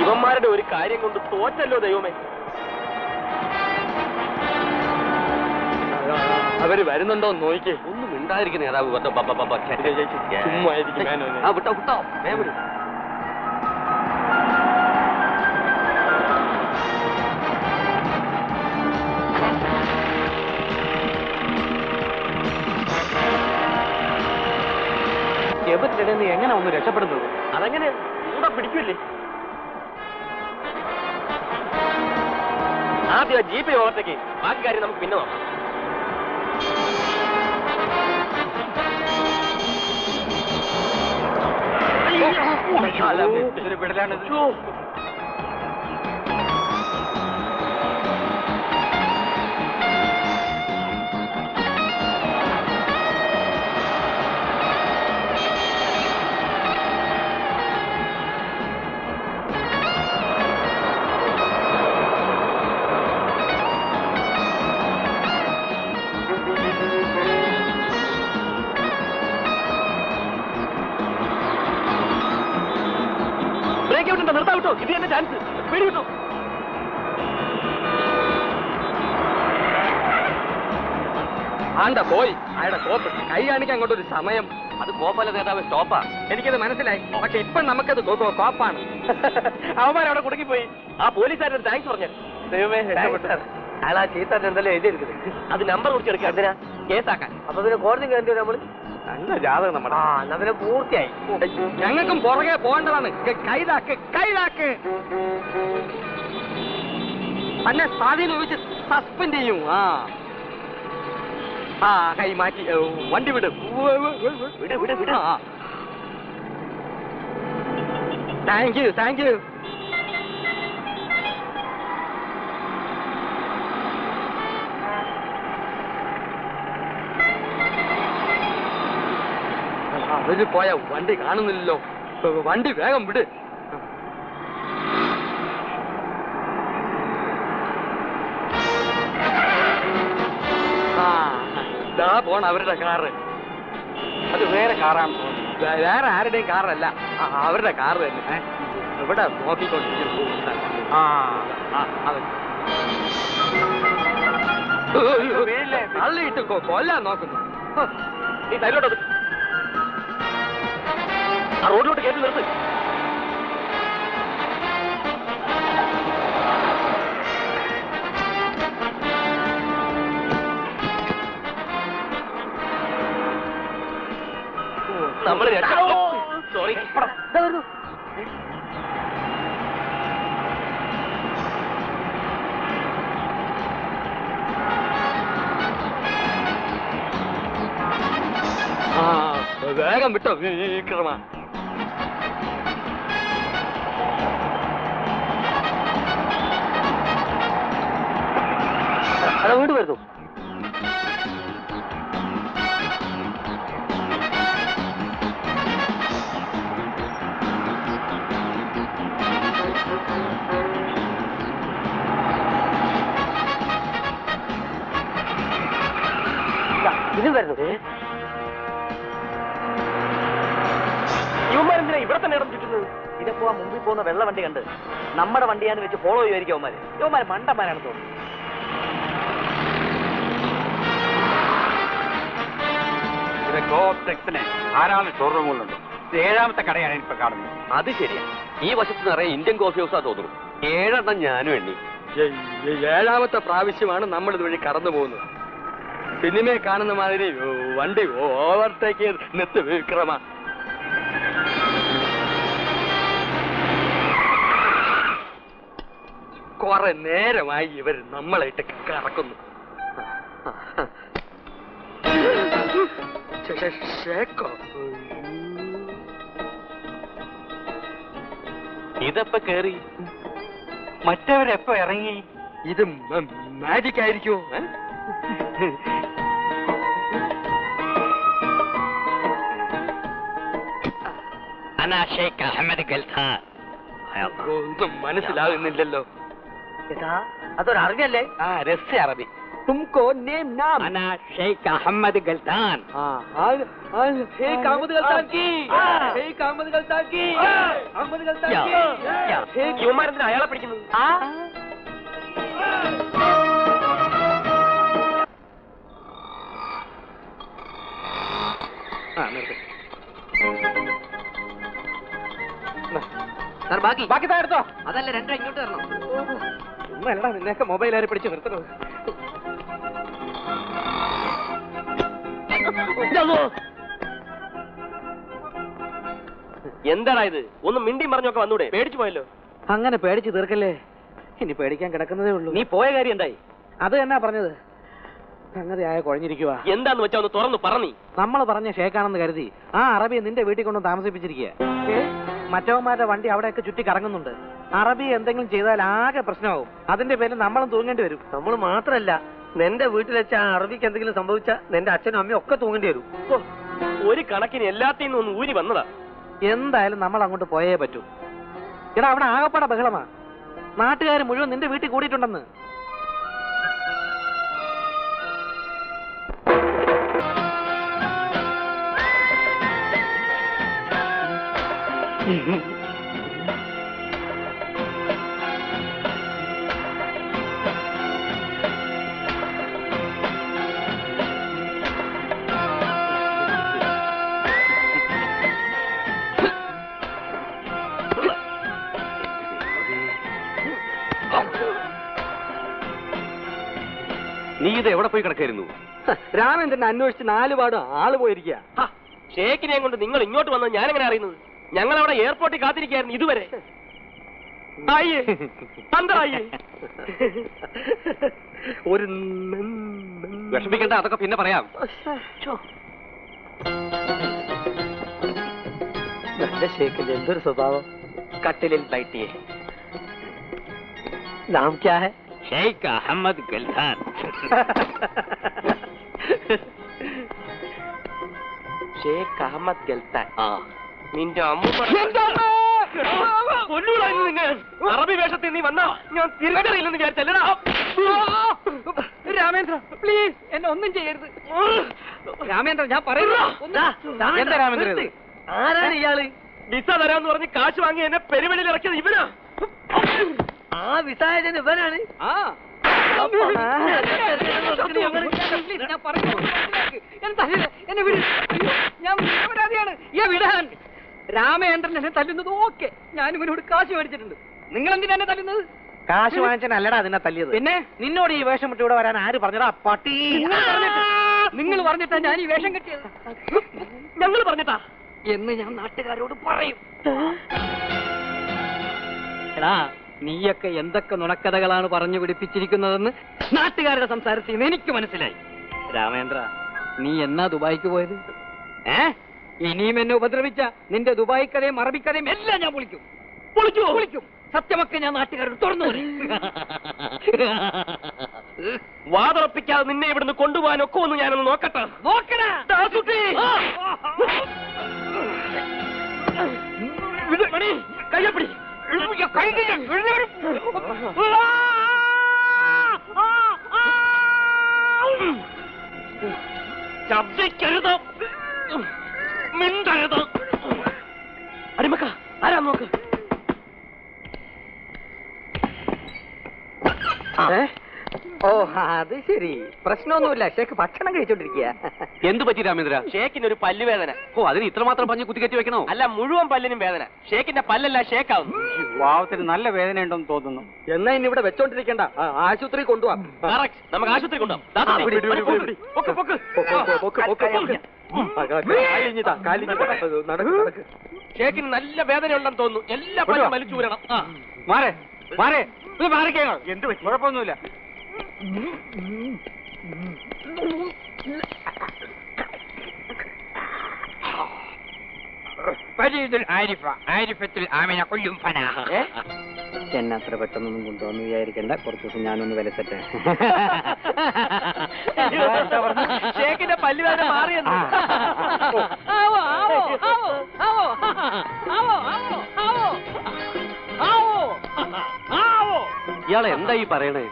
ഇവന്മാരുടെ ഒരു കാര്യം കൊണ്ട് തോറ്റല്ലോ ദൈവമേ. അവര് വരുന്നുണ്ടോ എന്ന് നോക്കിക്കേ. ഒന്നും മിണ്ടാതിരിക്കുന്ന നേതാവ് വിട്ടോ. നീ എങ്ങനെ ഒന്ന് രക്ഷപ്പെടുന്നത്? അതെങ്ങനെ കൂടെ പിടിക്കില്ലേ? ആദ്യം ജീപ്പിൽ ഓവർത്തേക്ക്, ബാക്കി കാര്യം നമുക്ക് പിന്നെ നോക്കാം. ഇതൊരു വിടലാണിത്. നിർത്താ വിട്ടോ, ഇത് തന്നെ ചാൻസ്. പേടി വിട്ടോ. ആണ്ട പോയി അയാളുടെ കോപ്പ് കൈ കാണിക്കാൻ അങ്ങോട്ടൊരു സമയം. അത് കോപ്പല്ല നേതാവ്, സ്റ്റോപ്പാ. എനിക്കത് മനസ്സിലായി. പക്ഷെ ഇപ്പൊ നമുക്കത് കോപ്പാണ്. അവന്മാരവിടെ കുടുങ്ങിപ്പോയി. ആ പോലീസുകാരൊരു താങ്ക്സ് പറഞ്ഞു. ദൈവമേ, അയാൾ ആ ചീത്ത എന്തെല്ലാം എഴുതിയെടുക്കുന്നത്. അത് നമ്പർ കുറിച്ചെടുക്കുക. അതിനാ കേസാക്കാൻ. അപ്പൊ പിന്നെ കോടതി കയറി നമ്മൾ നല്ല ജാതകം നമ്മുടെ. അതിനെ പൂർത്തിയായി. ഞങ്ങൾക്കും പുറകെ പോകേണ്ടതാണ്. കൈലാക്ക് അന്നെ സ്വാധീനം ഉപയോഗിച്ച് സസ്പെൻഡ് ചെയ്യും. ആ കൈ മാറ്റി വണ്ടി വിട്. Thank you. അവര് പോയ വണ്ടി കാണുന്നില്ലല്ലോ. വണ്ടി വേഗം വിട്. ദാ പോണ അവരുടെ കാറ്. അത് വേറെ കാറാണ്. വേറെ ആരുടെയും കാറല്ല, അവരുടെ കാറ് തന്നെ. ഇവിടെ നോക്കിക്കൊണ്ടിരിക്കുന്നു. തള്ളിയിട്ട് കൊല്ലാൻ നോക്കുന്നു. നീ തൈലോട്ട് ആ റോഡിലോട്ട് കയറ്റി നിർത്ത്. നമ്മൾ സോറി. വേഗം വിട്ടോ വിക്രമ. അതാ വീട് വരുന്നു. ഇത് വരുന്നു. ഇവന്മാരെന്തിനാ ഇവിടെ തന്നെ ഇടം ചുറ്റുന്നത്? ഇതിപ്പോ മുമ്പിൽ പോകുന്ന വെള്ള വണ്ടി കണ്ട് നമ്മുടെ വണ്ടിയാന്ന് വെച്ച് ഫോളോ ചെയ്യുമായിരിക്കും അവന്മാര്. ഇവന്മാര് മണ്ടന്മാരാണ് തോന്നുന്നു. ധാരാളം ഷോറൂമുകളുണ്ട്. 7ാമത്തെ കടയാണ് ഇപ്പൊ കാണുന്നത്. അത് ശരിയാ. ഈ വശത്ത് നിറയെ ഇന്ത്യൻ കോഫി ഹൗസാ തോന്നുന്നു. 7 എണ്ണം ഞാനും എണ്ണി. 7ാമത്തെ പ്രാവശ്യമാണ് നമ്മൾ ഇതുവഴി കടന്നു പോകുന്നത്. സിനിമയെ കാണുന്ന മാതിരി വണ്ടി ഓവർടേക്ക് നിർത്ത് വിക്രമ. കുറെ നേരമായി ഇവർ നമ്മളായിട്ട് കറക്കുന്നു. ഇതെപ്പ കേറി, മറ്റവരെപ്പോ ഇറങ്ങി? ഇത് മാജിക് ആയിരിക്കുമോ? ഒന്നും മനസ്സിലാകുന്നില്ലല്ലോ. അതൊരു അറബിയല്ലേ? രസ്യ അറബി. तुमको नेम नाम अना शेख अहमद गलतान. शेख अहमद गलतान की शेख अहमद യുവമാരെന്തിനാ അയാളെ പിടിക്കുന്നത്? സാർ ബാക്കി താ എടുത്തോ. അതല്ല രണ്ടോ ഇങ്ങോട്ട് തരണം. ഒന്നല്ലടാ നിന്നെയൊക്കെ മൊബൈൽ പിടിച്ച് നിർത്തണത്. എന്താടാ ഇത്? ഒന്ന് മിണ്ടിയും പറഞ്ഞൊക്കെ വന്നൂടെ? പേടിച്ചു പോയല്ലോ. അങ്ങനെ പേടിച്ച് തീർക്കല്ലേ, ഇനി പേടിക്കാൻ കിടക്കുന്നതേ ഉള്ളൂ. നീ പോയ കാര്യം എന്തായി? അത് എന്നാ പറഞ്ഞത്, സംഗതി ആയ കുഴഞ്ഞിരിക്കുക. എന്താന്ന് വെച്ചാ ഒന്ന് തുറന്നു പറ. നീ നമ്മൾ പറഞ്ഞ ഷേക്കാണെന്ന് കരുതി ആ അറബിയെ നിന്റെ വീട്ടിൽ കൊണ്ട് താമസിപ്പിച്ചിരിക്കുക. മറ്റവന്മാരുടെ വണ്ടി അവിടെയൊക്കെ ചുറ്റി കറങ്ങുന്നുണ്ട്. അറബി എന്തെങ്കിലും ചെയ്താൽ ആകെ പ്രശ്നമാവും. അതിന്റെ പേരിൽ നമ്മളും തൂങ്ങേണ്ടി വരും. നമ്മൾ മാത്രല്ല, നിന്റെ വീട്ടിൽ വെച്ച് ആ അറബിക്ക് എന്തെങ്കിലും സംഭവിച്ചാൽ നിന്റെ അച്ഛനും അമ്മയും ഒക്കെ തൂങ്ങേണ്ടി വരും. ഒരു കണക്കിന് എല്ലാത്തിനും ഒന്ന് ഊരി വന്നതാ. എന്തായാലും നമ്മൾ അങ്ങോട്ട് പോയേ പറ്റൂ. എടാ അവിടെ ആകപ്പാടെ ബഹളമാ. നാട്ടുകാർ മുഴുവൻ നിന്റെ വീട്ടിൽ കൂടിയിട്ടുണ്ടെന്ന്. നീ ഇത് എവിടെ പോയി കിടക്കായിരുന്നു? രാമേന്ദ്രനെ അന്വേഷിച്ച് 4 പാടും ആള് പോയിരിക്കുക. ഷേക്കിനെ കൊണ്ട് നിങ്ങൾ ഇങ്ങോട്ട് വന്നത് ഞാനെങ്ങനെ അറിയുന്നത്? ഞങ്ങൾ അവിടെ എയർപോർട്ടിൽ കാത്തിരിക്കായിരുന്നു ഇതുവരെ. ഒരു വിഷമിക്കണ്ട, അതൊക്കെ പിന്നെ പറയാം. ഷേഖിന്റെ എന്തൊരു സ്വഭാവം. കട്ടിലിൽ തൈറ്റിയെ നാം ക്യാ ഹൈ? ഷെയ്ഖ് അഹമ്മദ് ഗൽഖാൻ. ഷേഖ് അഹമ്മദ് ഗൽഖാൻ. നിന്റെ അറബി വേഷത്തിൽ നീ വന്നാ ഞാൻ തിരിച്ചറിയില്ലെന്ന് വിചാരിച്ചല്ലടാ. രാമേന്ദ്ര പ്ലീസ് എന്നെ ഒന്നും ചെയ്യരുത്. രാമേന്ദ്ര ഞാൻ പറയുന്നു. എന്താ രാമേന്ദ്ര ഇത്? ആരാണ് ഇയാള്? വിസ തരാന്ന് പറഞ്ഞ് കാശ് വാങ്ങി എന്നെ പെരുവെളിയിൽ ഇറക്കിയത് ഇവനാ. ആ വിസായജൻ ഇവനാണ്. രാമേന്ദ്രൻ എന്നെ തല്ലുന്നത് ഓക്കെ, ഞാൻ ഇവനോട് കാശ് മേടിച്ചിട്ടുണ്ട്. നിങ്ങൾ എന്തിനാ എന്നെ തല്ലുന്നത്? കാശ് വാങ്ങിച്ചനല്ലടാ അതിനെ തല്ലിയത്. പിന്നെ നിന്നോട് ഈ വേഷം വിട്ട് ഇവിടെ വരാൻ ആര് പറഞ്ഞടാ പട്ടി? നിങ്ങൾ പറഞ്ഞിട്ടാ ഞാൻ ഈ വേഷം കെട്ടിയത്. ഞങ്ങൾ പറഞ്ഞിട്ടാ എന്ന് ഞാൻ നാട്ടുകാരോട് പറയും. എടാ നീയൊക്കെ എന്തൊക്കെ നുണക്കഥകളാണ് പറഞ്ഞു പിടിപ്പിച്ചിരിക്കുന്നതെന്ന് നാട്ടുകാരുടെ സംസാരത്തിൽ നിന്ന് എനിക്ക് മനസ്സിലായി. രാമേന്ദ്ര നീ എന്നാ ദുബായിക്ക് പോയത്? ഇനിയും എന്നെ ഉപദ്രവിച്ച നിന്റെ ദുബായ് കഥയും അറബിക്കഥയും എല്ലാം ഞാൻ പൊളിക്കും. സത്യമൊക്കെ ഞാൻ നാട്ടുകാരോട് തുറന്നു പറയും. വാതുറപ്പിക്കാതെ നിന്നെ ഇവിടുന്ന് കൊണ്ടുപോകാനൊക്കെ ഒന്ന് ഞാനൊന്ന് നോക്കട്ടെ. നോക്കടാ കയ്യപ്പിടി. ശബ്ദിക്കരുത്, മിണ്ടരുത്. അടിമക്ക ആരാ നോക്ക്. ഓ അത് ശരി, പ്രശ്നമൊന്നുമില്ല. ഷേഖ് ഭക്ഷണം കഴിച്ചോണ്ടിരിക്കുക. എന്ത് പറ്റി രാമേന്ദ്ര? ഷേക്കിനൊരു പല്ലുവേദന. ഓ അതിന് ഇത്രമാത്രം പറഞ്ഞ് കുത്തിക്കറ്റി വെക്കണോ? അല്ല, മുഴുവൻ പല്ലിനും വേദന. ഷേക്കിന്റെ പല്ലല്ല ഷേക്കാവും. പാവത്തിന് നല്ല വേദന ഉണ്ടെന്ന് തോന്നുന്നു. എന്നാ ഇനി ഇവിടെ വെച്ചോണ്ടിരിക്കണ്ട, ആശുപത്രി കൊണ്ടുപോവാം. നമുക്ക് ആശുപത്രി കൊണ്ടുപോകാം. ഷേക്കിന് നല്ല വേദന ഉണ്ടെന്ന് തോന്നുന്നു. എല്ലാ പല്ലും വലിച്ചു ഊരണം. എന്ത് പറ്റി? കുഴപ്പമൊന്നുമില്ല. എന്നെ അത്ര പെട്ടെന്നൊന്നും കൊണ്ടുവന്ന് വിചാരിക്കണ്ട. കുറച്ച് ദിവസം ഞാനൊന്ന് വിലസട്ടെ. ഷേക്കിന്റെ പല്ലുവേദന മാറിയെന്ന്. ഇയാളെ എന്താ ഈ പറയണേ?